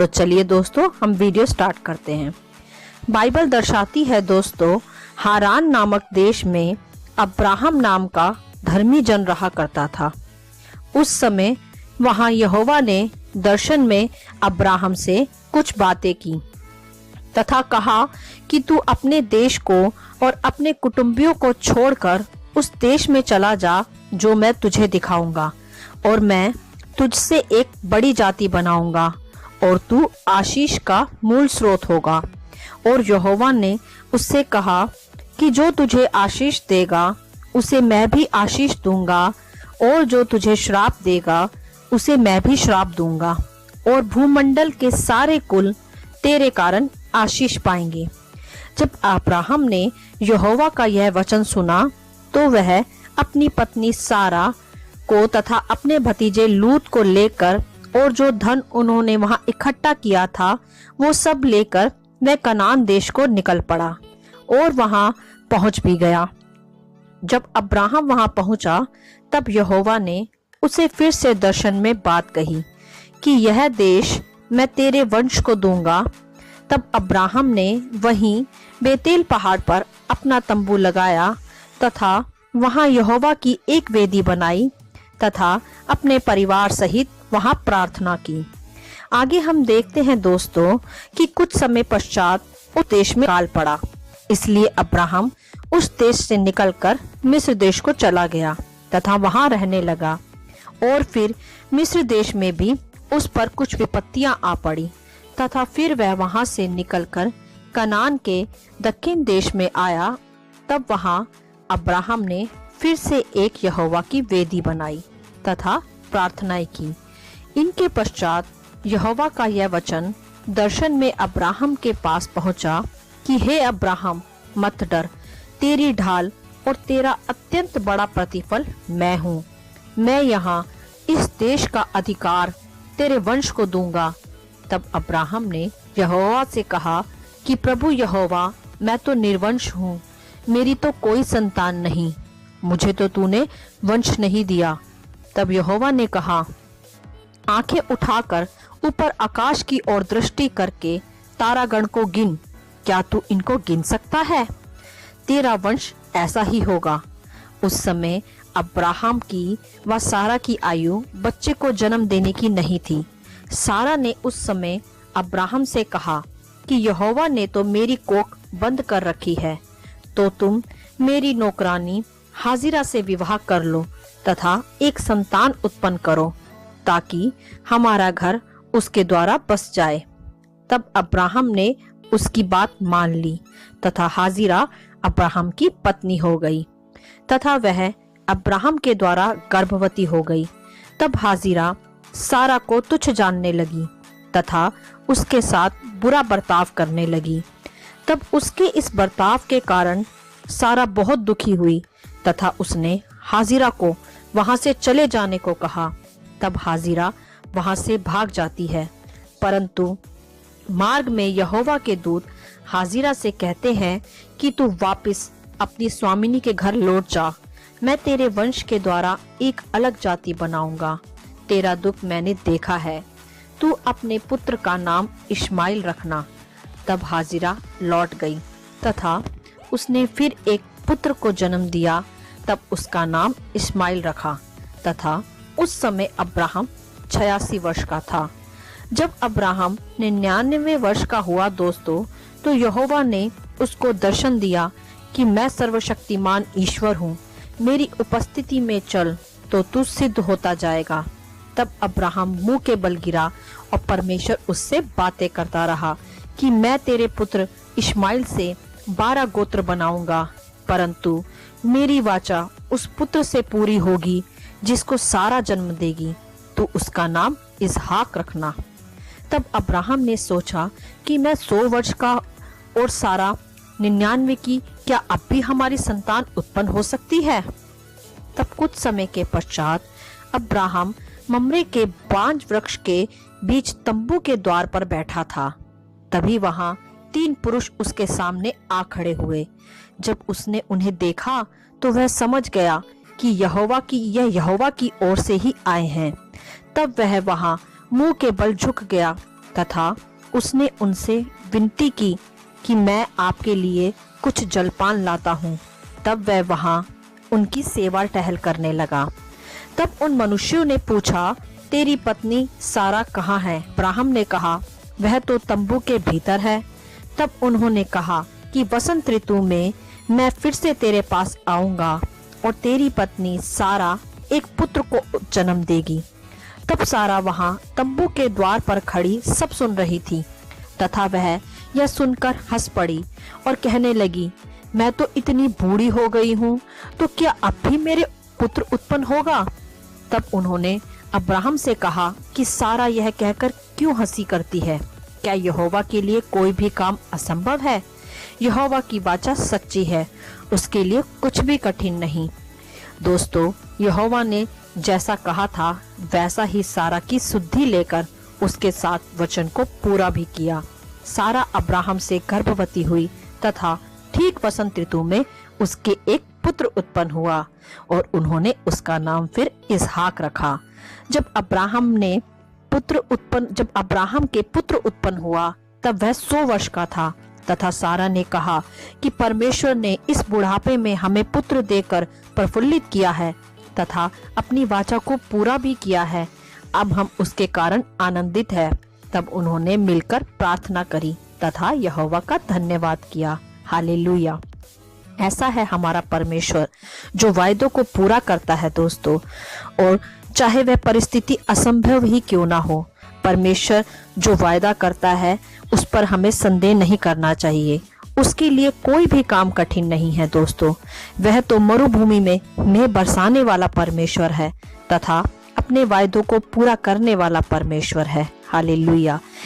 तो चलिए दोस्तों, हम वीडियो स्टार्ट करते हैं। बाइबल दर्शाती है दोस्तों, हारान नामक देश में अब्राहम नाम का धर्मी जन रहा करता था। उस समय वहां यहोवा ने दर्शन में अब्राहम से कुछ बातें की तथा कहा कि तू अपने देश को और अपने कुटुंबियों को छोड़कर उस देश में चला जा जो मैं तुझे दिखाऊंगा, और मैं तुझसे एक बड़ी जाति बनाऊंगा और तू आशीष का मूल स्रोत होगा। और यहोवा ने उससे कहा कि जो तुझे आशीष देगा उसे मैं भी आशीष दूंगा, और जो तुझे श्राप देगा उसे मैं भी श्राप दूंगा, और भूमंडल के सारे कुल तेरे कारण आशीष पाएंगे। जब अब्राहम ने यहोवा का यह वचन सुना तो वह अपनी पत्नी सारा को तथा अपने भतीजे लूत को लेकर और जो धन उन्होंने वहां इकट्ठा किया था वो सब लेकर वह कनान देश को निकल पड़ा और वहां पहुंच भी गया। जब अब्राहम वहां पहुंचा तब यहोवा ने उसे फिर से दर्शन में बात कही कि यह देश मैं तेरे वंश को दूंगा। तब अब्राहम ने वहीं बेतेल पहाड़ पर अपना तंबू लगाया तथा वहां यहोवा की एक वेदी बनाई तथा अपने परिवार सहित वहां प्रार्थना की। आगे हम देखते हैं दोस्तों कि कुछ समय पश्चात उस देश में काल पड़ा, इसलिए अब्राहम उस देश से निकलकर मिस्र देश को चला गया तथा वहां रहने लगा। और फिर मिस्र देश में भी उस पर कुछ विपत्तियां आ पड़ी तथा फिर वह वहां से निकलकर कनान के दक्षिण देश में आया। तब वहां अब्राहम ने फिर से एक यहोवा की वेदी बनाई तथा प्रार्थनाएं की। इनके पश्चात यहोवा का यह वचन दर्शन में अब्राहम के पास पहुंचा कि हे अब्राहम, मत डर, तेरी ढाल और तेरा अत्यंत बड़ा प्रतिफल मैं हूँ। मैं यहाँ इस देश का अधिकार तेरे वंश को दूंगा। तब अब्राहम ने यहोवा से कहा कि प्रभु यहोवा, मैं तो निर्वंश हूँ, मेरी तो कोई संतान नहीं, मुझे तो तूने वंश नहीं दिया। तब यहोवा ने कहा, आंखें उठाकर ऊपर आकाश की ओर दृष्टि करके तारागण को गिन, क्या तू इनको गिन सकता है? तेरा वंश ऐसा ही होगा। उस समय अब्राहम की व सारा की आयु बच्चे को जन्म देने की नहीं थी। सारा ने उस समय अब्राहम से कहा कि यहोवा ने तो मेरी कोख बंद कर रखी है, तो तुम मेरी नौकरानी हाजिरा से विवाह कर लो तथा एक संतान उत्पन्न करो, ताकि हमारा घर उसके द्वारा बस जाए। तब अब्राहम ने उसकी बात मान ली तथा हाजिरा अब्राहम की पत्नी हो गई तथा वह अब्राहम के द्वारा गर्भवती हो गई। तब हाजिरा सारा को तुच्छ जानने लगी तथा उसके साथ बुरा बर्ताव करने लगी। तब उसके इस बर्ताव के कारण सारा बहुत दुखी हुई तथा उसने हाजिरा को वहां से चले जाने को कहा। तब हाजिरा वहां से भाग जाती है, परंतु मार्ग में यहोवा के दूत हाजिरा से कहते हैं कि तू वापस अपनी स्वामिनी के घर लौट जा, मैं तेरे वंश के द्वारा एक अलग जाति बनाऊंगा। तेरा दुख मैंने देखा है, तू अपने पुत्र का नाम इश्माइल रखना। तब हाजिरा लौट गई तथा उसने फिर एक पुत्र को जन्म दिया। तब उसका नाम इस्माइल रखा तथा उस समय अब्राहम 86 वर्ष का था। जब अब्राहम 99 वर्ष का हुआ दोस्तों, तो यहोवा ने उसको दर्शन दिया कि मैं सर्वशक्तिमान ईश्वर हूँ, मेरी उपस्थिति में चल तो तू सिद्ध होता जाएगा। तब अब्राहम मुंह के बल गिरा और परमेश्वर उससे बातें करता रहा कि मैं तेरे पुत्र इश्माइल से 12 गोत्र बनाऊंगा, परंतु मेरी वाचा उस पुत्र से पूरी होगी जिसको सारा जन्म देगी, तो उसका नाम इसहाक रखना। तब अब्राहम ने सोचा कि मैं 100 वर्ष का और सारा 99 की, क्या अब भी हमारी संतान उत्पन्न हो सकती है? तब कुछ समय के पश्चात अब्राहम ममरे के बांज वृक्ष के बीच तंबू के द्वार पर बैठा था। तभी वहां 3 पुरुष उसके सामने आ खड़े हुए। जब उसने उन्हें देखा तो वह समझ गया कि यहोवा की ओर से ही आए हैं। तब वह वहां मुंह के बल झुक गया तथा उसने उनसे विनती की कि मैं आपके लिए कुछ जलपान लाता हूँ। तब वह वहाँ उनकी सेवा टहल करने लगा। तब उन मनुष्यों ने पूछा, तेरी पत्नी सारा कहाँ है? अब्राहम ने कहा, वह तो तंबू के भीतर है। तब उन्होंने कहा कि वसंत ऋतु में मैं फिर से तेरे पास आऊंगा और तेरी पत्नी सारा एक पुत्र को जन्म देगी। तब सारा वहां तंबू के द्वार पर खड़ी सब सुन रही थी तथा वह यह सुनकर हंस पड़ी और कहने लगी, मैं तो इतनी बूढ़ी हो गई हूँ, तो क्या अब भी मेरे पुत्र उत्पन्न होगा? तब उन्होंने अब्राहम से कहा कि सारा यह कहकर क्यों हंसी करती है? क्या यहोवा के लिए कोई भी काम असंभव है? यहोवा की वाचा सच्ची है, उसके लिए कुछ भी कठिन नहीं। दोस्तों, यहोवा ने जैसा कहा था वैसा ही सारा की सुधि लेकर उसके साथ वचन को पूरा भी किया। सारा अब्राहम से गर्भवती हुई तथा ठीक वसंत ऋतु में उसके एक पुत्र उत्पन्न हुआ और उन्होंने उसका नाम फिर इसहाक रखा। जब अब्राहम के पुत्र उत्पन्न हुआ तब वह 100 वर्ष का था तथा सारा ने कहा कि परमेश्वर ने इस बुढ़ापे में हमें पुत्र देकर प्रफुल्लित किया है तथा अपनी वाचा को पूरा भी किया है। अब हम उसके कारण आनंदित हैं। तब उन्होंने मिलकर प्रार्थना करी तथा यहोवा का धन्यवाद किया। हालेलुया। ऐसा है हमारा परमेश्वर जो वायदों को पूरा करता है दोस्तों, और चाहे वह परिस्थिति असंभव ही क्यों ना हो, परमेश्वर जो वायदा करता है उस पर हमें संदेह नहीं करना चाहिए। उसके लिए कोई भी काम कठिन नहीं है दोस्तों। वह तो मरुभूमि में बरसाने वाला परमेश्वर है तथा अपने वायदों को पूरा करने वाला परमेश्वर है। हालेलुया।